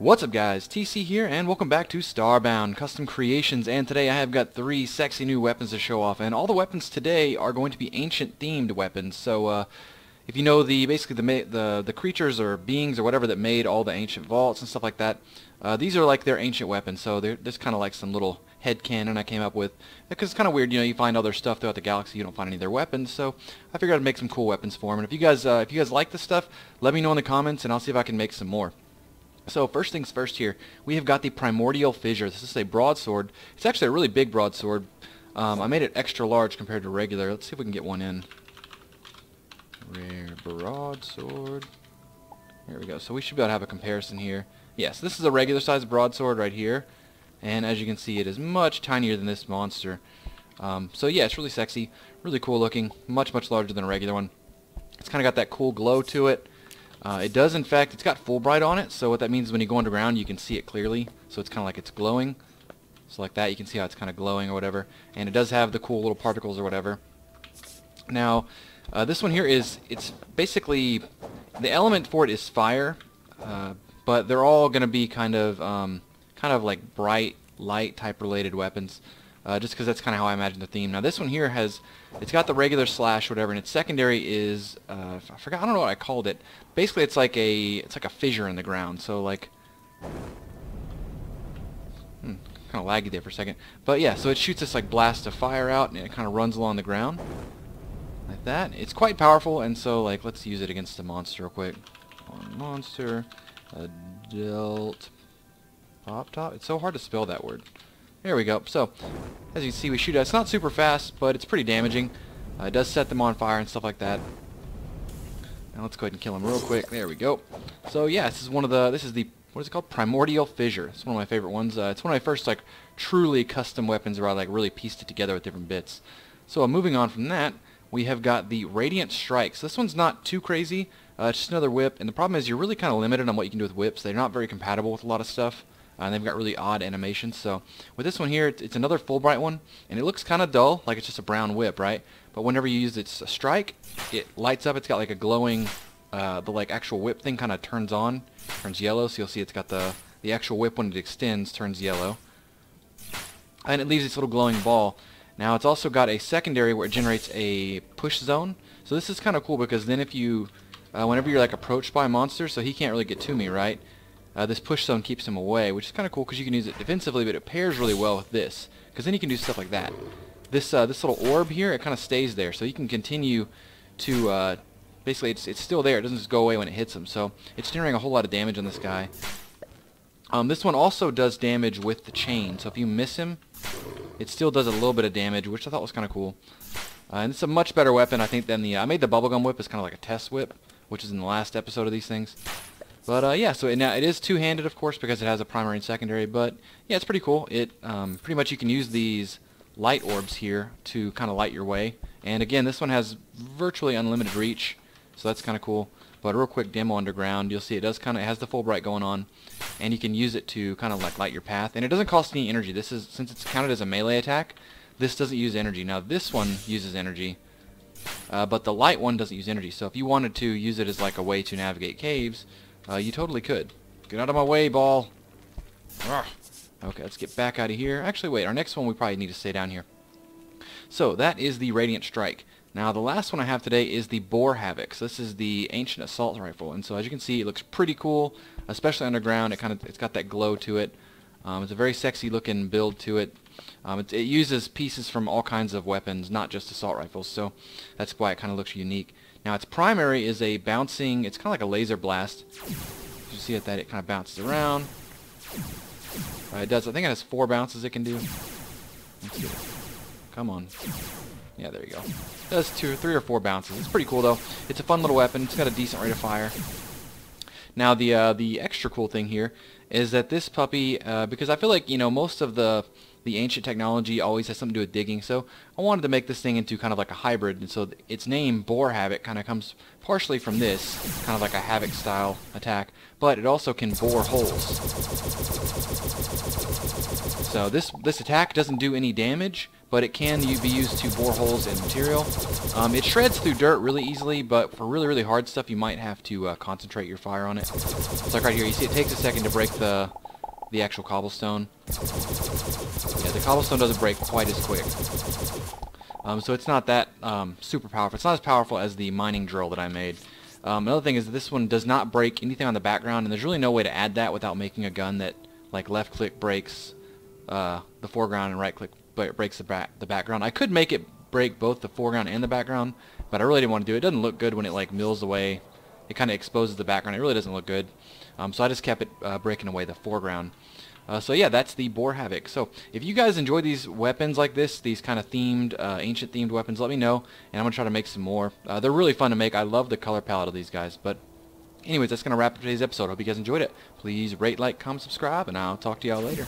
What's up guys, TC here and welcome back to Starbound Custom Creations, and today I have got 3 sexy new weapons to show off, and all the weapons today are going to be ancient themed weapons. So if you know basically the creatures or beings or whatever that made all the ancient vaults and stuff like that, these are like their ancient weapons. So they're just kind of like some little headcanon I came up with, because it's kind of weird, you know, you find all their stuff throughout the galaxy, you don't find any of their weapons, so I figured I'd make some cool weapons for them. And if you guys like this stuff, let me know in the comments and I'll see if I can make some more. So first things first here, we have got the Primordial Fissure. This is a broadsword. It's actually a really big broadsword. I made it extra large compared to regular. Let's see if we can get one in. Rare broadsword. There we go. So we should be able to have a comparison here. Yes, this is a regular size broadsword right here. And as you can see, it is much tinier than this monster. So yeah, it's really sexy, really cool looking, much larger than a regular one. It's kind of got that cool glow to it. It does, in fact, it's got Fulbright on it, so what that means is when you go underground you can see it clearly, so it's kind of like it's glowing. So like that, you can see how it's kind of glowing or whatever, and it does have the cool little particles or whatever. Now, this one here it's basically, the element for it is fire, but they're all going to be kind of like bright, light type related weapons. Just because that's kind of how I imagine the theme. Now this one here it's got the regular slash, whatever, and its secondary is, I forgot, I don't know what I called it. Basically, it's like a fissure in the ground. So like, kind of laggy there for a second. But yeah, so it shoots this like blast of fire out, and it kind of runs along the ground like that. It's quite powerful, and so like let's use it against a monster real quick. Monster, adult, pop top. It's so hard to spell that word. There we go. So, as you can see, we shoot it. It's not super fast, but it's pretty damaging. It does set them on fire and stuff like that. Now let's go ahead and kill him real quick. There we go. So yeah, this is what is it called? Primordial Fissure. It's one of my favorite ones. It's one of my first like truly custom weapons where I like really pieced it together with different bits. So moving on from that, we have got the Radiant Strike. So this one's not too crazy. It's just another whip, and the problem is you're really kind of limited on what you can do with whips. They're not very compatible with a lot of stuff. And they've got really odd animations. So with this one here, it's another Fulbright one, and it looks kind of dull, like it's just a brown whip, right? But whenever you use its strike, it lights up. It's got like a glowing, the like actual whip thing kind of turns yellow. So you'll see it's got the actual whip when it extends turns yellow, and it leaves this little glowing ball. Now it's also got a secondary where it generates a push zone. So this is kind of cool because then if you, whenever you're like approached by a monster, so he can't really get to me, right? This push zone keeps him away, which is kind of cool because you can use it defensively, but it pairs really well with this, because then you can do stuff like that. This little orb here, it kind of stays there, so you can continue to, basically it's still there, it doesn't just go away when it hits him, so it's generating a whole lot of damage on this guy. This one also does damage with the chain, so if you miss him, it still does a little bit of damage, which I thought was kind of cool. And it's a much better weapon, I think, than I made the bubblegum whip as kind of like a test whip, which is in the last episode of these things. But yeah, so now it is two-handed, of course, because it has a primary and secondary. But yeah, it's pretty cool. It pretty much you can use these light orbs here to kind of light your way. And again, this one has virtually unlimited reach, so that's kind of cool. But a real quick demo underground, you'll see it has the Fulbright going on, and you can use it to kind of like light your path. And it doesn't cost any energy. Since it's counted as a melee attack, this doesn't use energy. Now this one uses energy, but the light one doesn't use energy. So if you wanted to use it as like a way to navigate caves, you totally could. Get out of my way, ball. Ugh. Okay, let's get back out of here. Actually, wait, our next one we probably need to stay down here. So that is the Radiant Strike. Now the last one I have today is the Boar Havoc. So this is the Ancient Assault Rifle, and so as you can see, it looks pretty cool, especially underground. It's got that glow to it. It's a very sexy looking build to it. It uses pieces from all kinds of weapons, not just assault rifles, so that's why it kind of looks unique. Now its primary is a bouncing, it's kind of like a laser blast. You see that it kind of bounces around. It does, I think it has 4 bounces it can do. Let's see. Come on. Yeah, there you go. It does 3 or 4 bounces. It's pretty cool though. It's a fun little weapon. It's got a decent rate of fire. Now the extra cool thing here is that this puppy, because I feel like, you know, most of the ancient technology always has something to do with digging, so I wanted to make this thing into kind of like a hybrid, and so its name, Boar Havoc, kind of comes partially from this, kind of like a Havoc style attack, but it also can bore holes. So this attack doesn't do any damage, but it can be used to bore holes in material. It shreds through dirt really easily, but for really, really hard stuff, you might have to concentrate your fire on it. It's like right here, you see it takes a second to break the actual cobblestone. Yeah, the cobblestone doesn't break quite as quick. So it's not that super powerful. It's not as powerful as the mining drill that I made. Another thing is that this one does not break anything on the background, and there's really no way to add that without making a gun that, like, left-click breaks the foreground and right-click breaks the background. I could make it break both the foreground and the background, but I really didn't want to do it. It doesn't look good when it, like, mills away. It kind of exposes the background. It really doesn't look good. So I just kept it breaking away the foreground. So yeah, that's the Boar Havoc. So if you guys enjoy these weapons like this, these kind of themed, ancient themed weapons, let me know, and I'm going to try to make some more. They're really fun to make. I love the color palette of these guys. But anyways, that's going to wrap up today's episode. Hope you guys enjoyed it. Please rate, like, comment, subscribe, and I'll talk to y'all later.